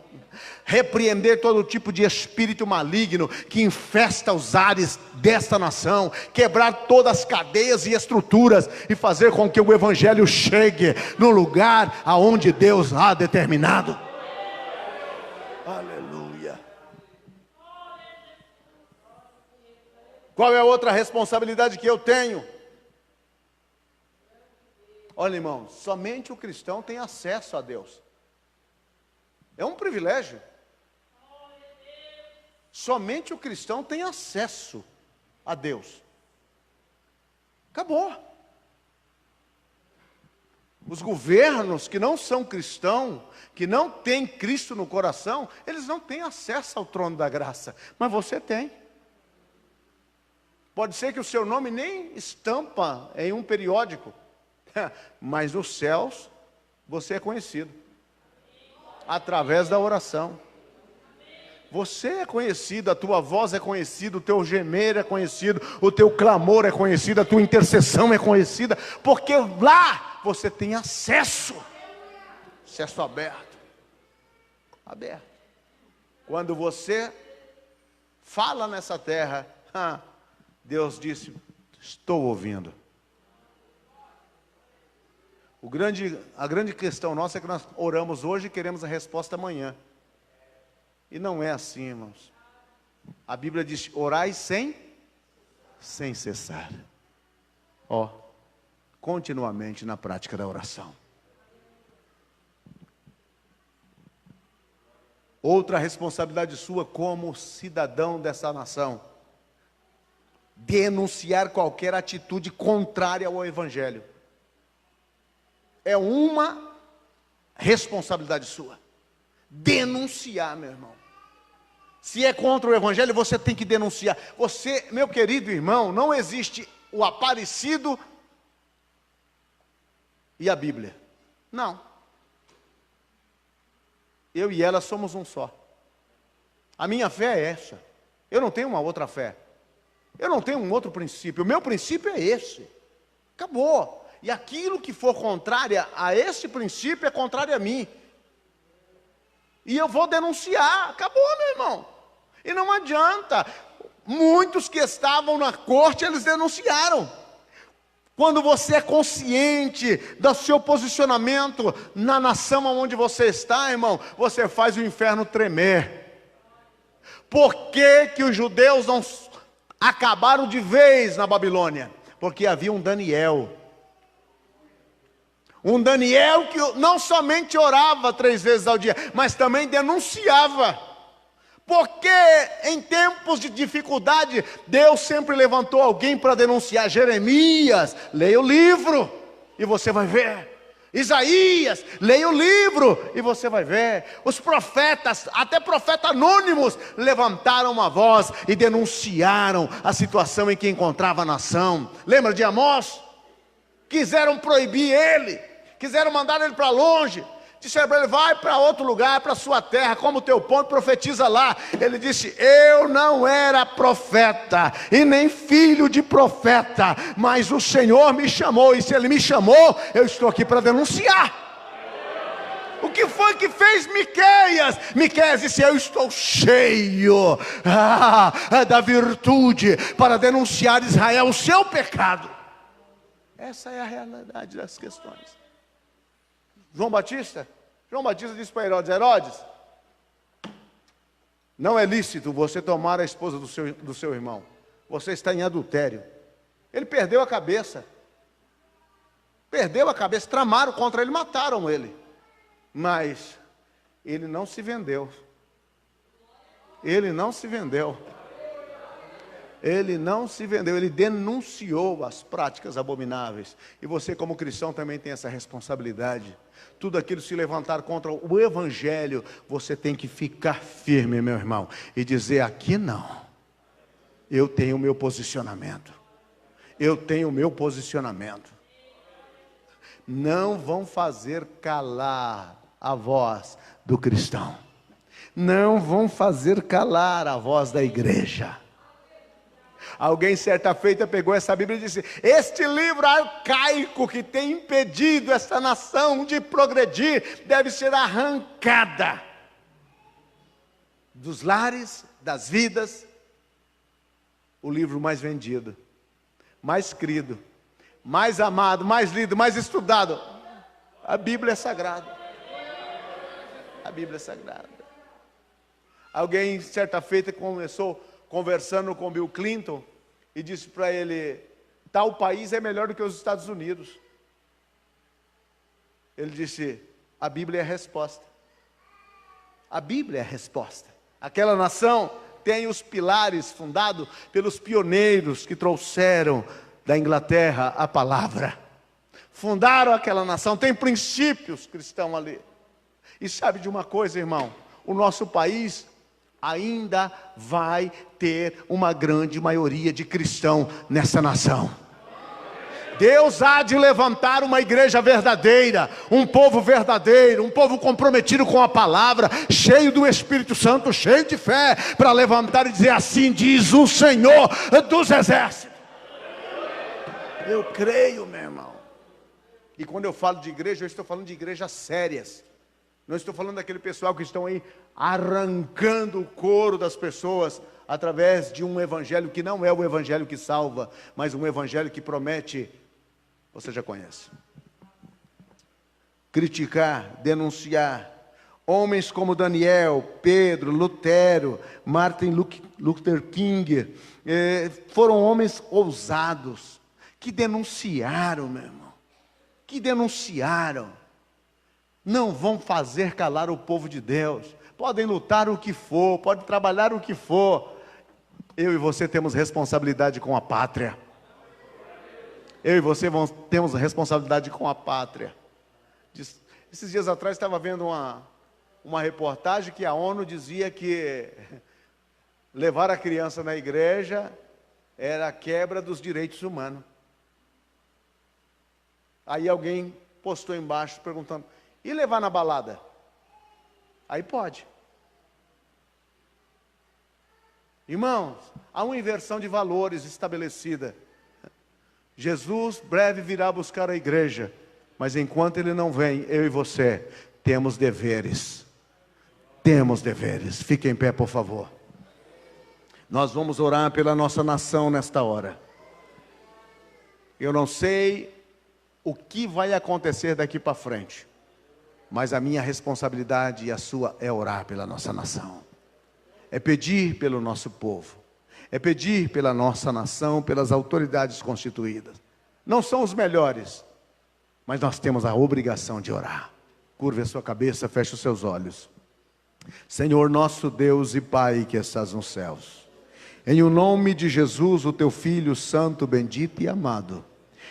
Speaker 1: Repreender todo tipo de espírito maligno que infesta os ares desta nação. Quebrar todas as cadeias e estruturas e fazer com que o evangelho chegue no lugar aonde Deus há determinado. Aleluia. Qual é a outra responsabilidade que eu tenho? Olha, irmão, somente o cristão tem acesso a Deus. É um privilégio. Somente o cristão tem acesso a Deus. Acabou. Os governos que não são cristãos, que não têm Cristo no coração, eles não têm acesso ao trono da graça. Mas você tem. Pode ser que o seu nome nem estampa em um periódico. Mas nos céus você é conhecido através da oração. Você é conhecido, a tua voz é conhecida, o teu gemer é conhecido, o teu clamor é conhecido, a tua intercessão é conhecida, porque lá você tem acesso aberto. Quando você fala nessa terra, Deus disse: estou ouvindo. A grande questão nossa é que nós oramos hoje e queremos a resposta amanhã. E não é assim, irmãos. A Bíblia diz: orai sem cessar. Continuamente na prática da oração. Outra responsabilidade sua como cidadão dessa nação: denunciar qualquer atitude contrária ao Evangelho. É uma responsabilidade sua. Denunciar, meu irmão. Se é contra o Evangelho, você tem que denunciar. Você, meu querido irmão, não existe o aparecido e a Bíblia. Não. Eu e ela somos um só. A minha fé é essa. Eu não tenho uma outra fé. Eu não tenho um outro princípio. O meu princípio é esse. Acabou. E aquilo que for contrário a esse princípio é contrário a mim. E eu vou denunciar. Acabou, meu irmão. E não adianta. Muitos que estavam na corte, eles denunciaram. Quando você é consciente do seu posicionamento na nação onde você está, irmão, você faz o inferno tremer. Por que que os judeus não acabaram de vez na Babilônia? Porque havia um Daniel. Um Daniel que não somente orava 3 vezes ao dia, mas também denunciava. Porque em tempos de dificuldade, Deus sempre levantou alguém para denunciar. Jeremias, leia o livro e você vai ver. Isaías, leia o livro e você vai ver. Os profetas, até profetas anônimos, levantaram uma voz e denunciaram a situação em que encontrava a nação. Lembra de Amós? Quiseram proibir ele, quiseram mandar ele para longe. Disseram para ele, vai para outro lugar, para a sua terra, como o teu pão, e profetiza lá. Ele disse, eu não era profeta, e nem filho de profeta, mas o Senhor me chamou, e se Ele me chamou, eu estou aqui para denunciar. O que foi que fez Miqueias? Miqueias disse, eu estou cheio da virtude, para denunciar a Israel o seu pecado. Essa é a realidade das questões. João Batista disse para Herodes, Herodes, não é lícito você tomar a esposa do seu irmão. Você está em adultério. Ele perdeu a cabeça. Tramaram contra ele, mataram ele. Mas ele não se vendeu. Ele não se vendeu. Ele denunciou as práticas abomináveis. E você, como cristão, também tem essa responsabilidade. Tudo aquilo se levantar contra o Evangelho, você tem que ficar firme, meu irmão, e dizer, aqui não. Eu tenho o meu posicionamento. Não vão fazer calar a voz do cristão. Não vão fazer calar a voz da igreja. Alguém certa feita pegou essa Bíblia e disse, este livro arcaico que tem impedido essa nação de progredir, deve ser arrancada dos lares, das vidas. O livro mais vendido, mais querido, mais amado, mais lido, mais estudado. A Bíblia é sagrada. A Bíblia é sagrada. Alguém certa feita começou conversando com Bill Clinton e disse para ele, tal país é melhor do que os Estados Unidos. Ele disse, a Bíblia é a resposta. A Bíblia é a resposta. Aquela nação tem os pilares fundados pelos pioneiros que trouxeram da Inglaterra a palavra. Fundaram aquela nação, tem princípios cristãos ali. E sabe de uma coisa, irmão? O nosso país ainda vai ter uma grande maioria de cristãos nessa nação. Deus há de levantar uma igreja verdadeira, um povo verdadeiro, um povo comprometido com a palavra, cheio do Espírito Santo, cheio de fé, para levantar e dizer, assim diz o Senhor dos exércitos. Eu creio, meu irmão. E quando eu falo de igreja, eu estou falando de igrejas sérias. Não estou falando daquele pessoal que estão aí arrancando o couro das pessoas através de um evangelho que não é o evangelho que salva, mas um evangelho que promete, você já conhece. Criticar, denunciar. Homens como Daniel, Pedro, Lutero, Martin Luther King, foram homens ousados, que denunciaram, meu irmão, que denunciaram. Não vão fazer calar o povo de Deus. Podem lutar o que for, podem trabalhar o que for. Eu e você temos responsabilidade com a pátria. Eu e você temos responsabilidade com a pátria. Esses dias atrás estava vendo uma reportagem que a ONU dizia que levar a criança na igreja era a quebra dos direitos humanos. Aí alguém postou embaixo perguntando, e levar na balada? Aí pode. Irmãos, há uma inversão de valores estabelecida. Jesus breve virá buscar a igreja, mas enquanto Ele não vem, eu e você temos deveres. Temos deveres. Fiquem em pé, por favor. Nós vamos orar pela nossa nação nesta hora. Eu não sei o que vai acontecer daqui para frente, mas a minha responsabilidade e a sua é orar pela nossa nação. É pedir pelo nosso povo. É pedir pela nossa nação, pelas autoridades constituídas. Não são os melhores, mas nós temos a obrigação de orar. Curve a sua cabeça, feche os seus olhos. Senhor nosso Deus e Pai que estás nos céus, em o nome de Jesus, o teu Filho santo, bendito e amado,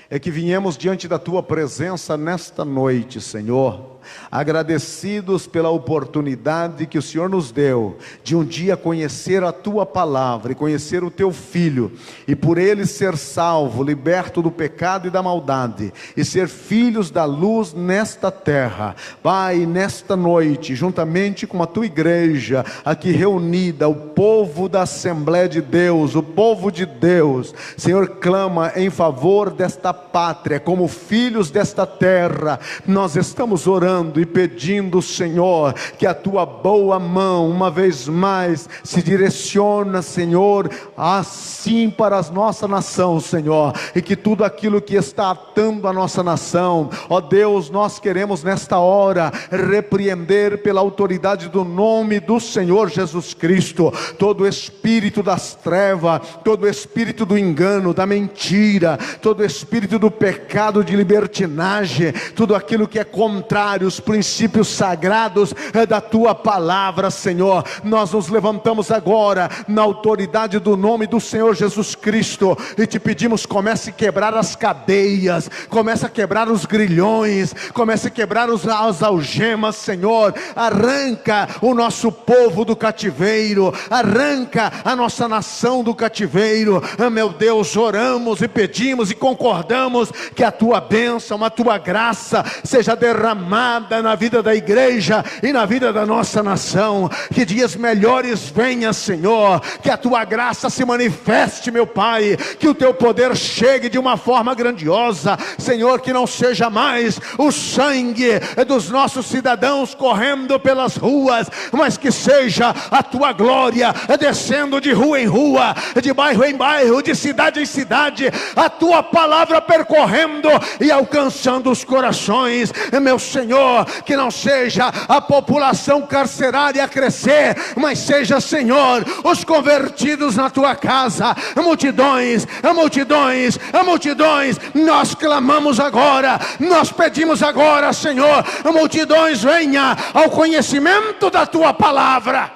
Speaker 1: é que viemos diante da tua presença nesta noite, Senhor, agradecidos pela oportunidade que o Senhor nos deu de um dia conhecer a tua palavra e conhecer o teu Filho, e por ele ser salvo, liberto do pecado e da maldade, e ser filhos da luz nesta terra. Pai, nesta noite, juntamente com a tua igreja aqui reunida, o povo da Assembleia de Deus, o povo de Deus, Senhor, clama em favor desta pátria, como filhos desta terra. Nós estamos orando e pedindo, Senhor, que a tua boa mão, uma vez mais, se direciona, Senhor, assim para a nossa nação, Senhor, e que tudo aquilo que está atando a nossa nação, ó Deus, nós queremos nesta hora repreender pela autoridade do nome do Senhor Jesus Cristo, todo espírito das trevas, todo espírito do engano, da mentira, todo espírito do pecado, de libertinagem, tudo aquilo que é contrário aos princípios sagrados da tua palavra, Senhor. Nós nos levantamos agora na autoridade do nome do Senhor Jesus Cristo e te pedimos, comece a quebrar as cadeias, comece a quebrar os grilhões, comece a quebrar as algemas, Senhor. Arranca o nosso povo do cativeiro, arranca a nossa nação do cativeiro. Meu Deus, oramos e pedimos e concordamos que a tua bênção, a tua graça seja derramada na vida da igreja e na vida da nossa nação. Que dias melhores venha, Senhor, que a tua graça se manifeste, meu Pai, que o teu poder chegue de uma forma grandiosa, Senhor, que não seja mais o sangue dos nossos cidadãos correndo pelas ruas, mas que seja a tua glória descendo de rua em rua, de bairro em bairro, de cidade em cidade, a tua palavra percorrendo e alcançando os corações, meu Senhor. Que não seja a população carcerária a crescer, mas seja, Senhor, os convertidos na tua casa. Multidões, multidões, multidões. Nós clamamos agora, nós pedimos agora, Senhor, multidões venha ao conhecimento da tua palavra.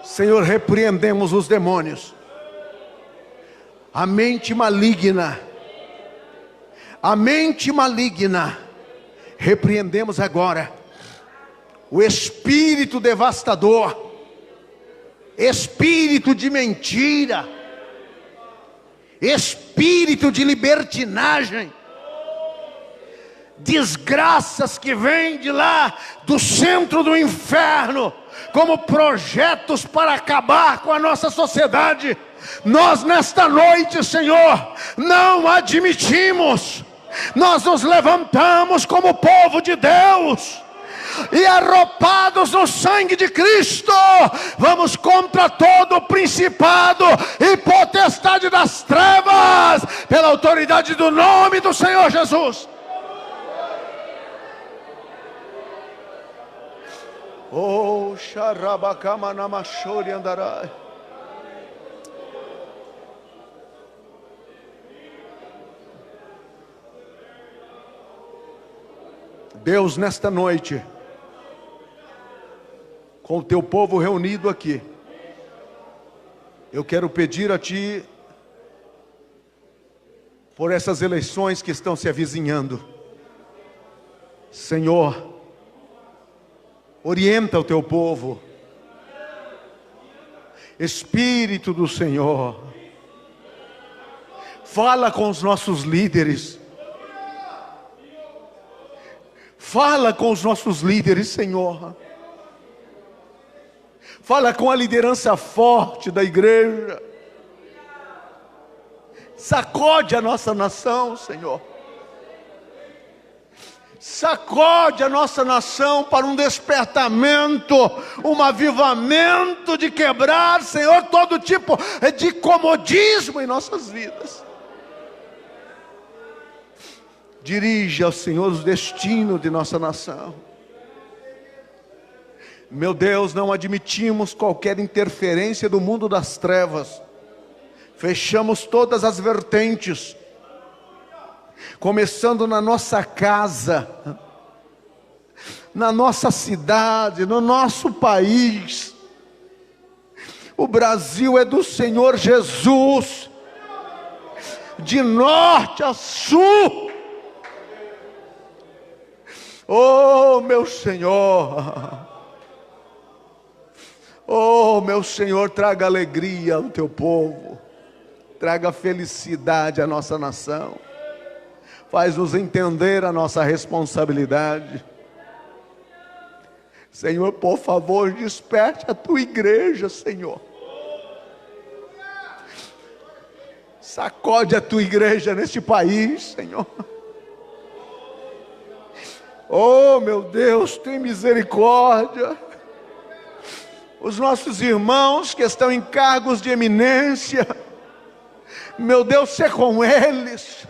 Speaker 1: Senhor, repreendemos os demônios, a mente maligna, repreendemos agora o espírito devastador, espírito de mentira, espírito de libertinagem, desgraças que vêm de lá do centro do inferno, como projetos para acabar com a nossa sociedade. Nós nesta noite, Senhor, não admitimos. Nós nos levantamos como povo de Deus e arropados no sangue de Cristo, vamos contra todo principado e potestade das trevas, pela autoridade do nome do Senhor Jesus. Oh, Sharabakama Namashori Andarai. Deus, nesta noite, com o teu povo reunido aqui, Eu quero pedir a Ti, por essas eleições que estão se avizinhando, Senhor, orienta o Teu povo, Espírito do Senhor, fala com os nossos líderes, fala com os nossos líderes, Senhor, fala com a liderança forte da igreja, sacode a nossa nação, Senhor, sacode a nossa nação para um despertamento, um avivamento de quebrar, Senhor, todo tipo de comodismo em nossas vidas. Dirige ao Senhor os destinos de nossa nação. Meu Deus, não admitimos qualquer interferência do mundo das trevas. Fechamos todas as vertentes, começando na nossa casa, na nossa cidade, no nosso país. O Brasil é do Senhor Jesus, de norte a sul. Oh, meu Senhor, oh, meu Senhor, traga alegria ao Teu povo, traga felicidade à nossa nação, faz-nos entender a nossa responsabilidade. Senhor, por favor, desperte a Tua igreja, Senhor. Sacode a Tua igreja neste país, Senhor. Oh, meu Deus, tem misericórdia. Os nossos irmãos que estão em cargos de eminência, meu Deus, sê com eles,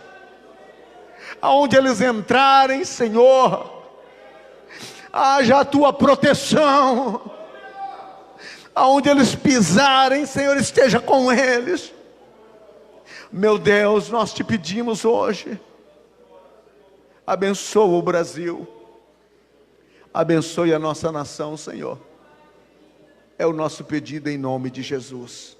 Speaker 1: aonde eles entrarem, Senhor, haja a Tua proteção, aonde eles pisarem, Senhor, esteja com eles. Meu Deus, nós Te pedimos hoje, abençoa o Brasil, abençoe a nossa nação, Senhor. É o nosso pedido em nome de Jesus.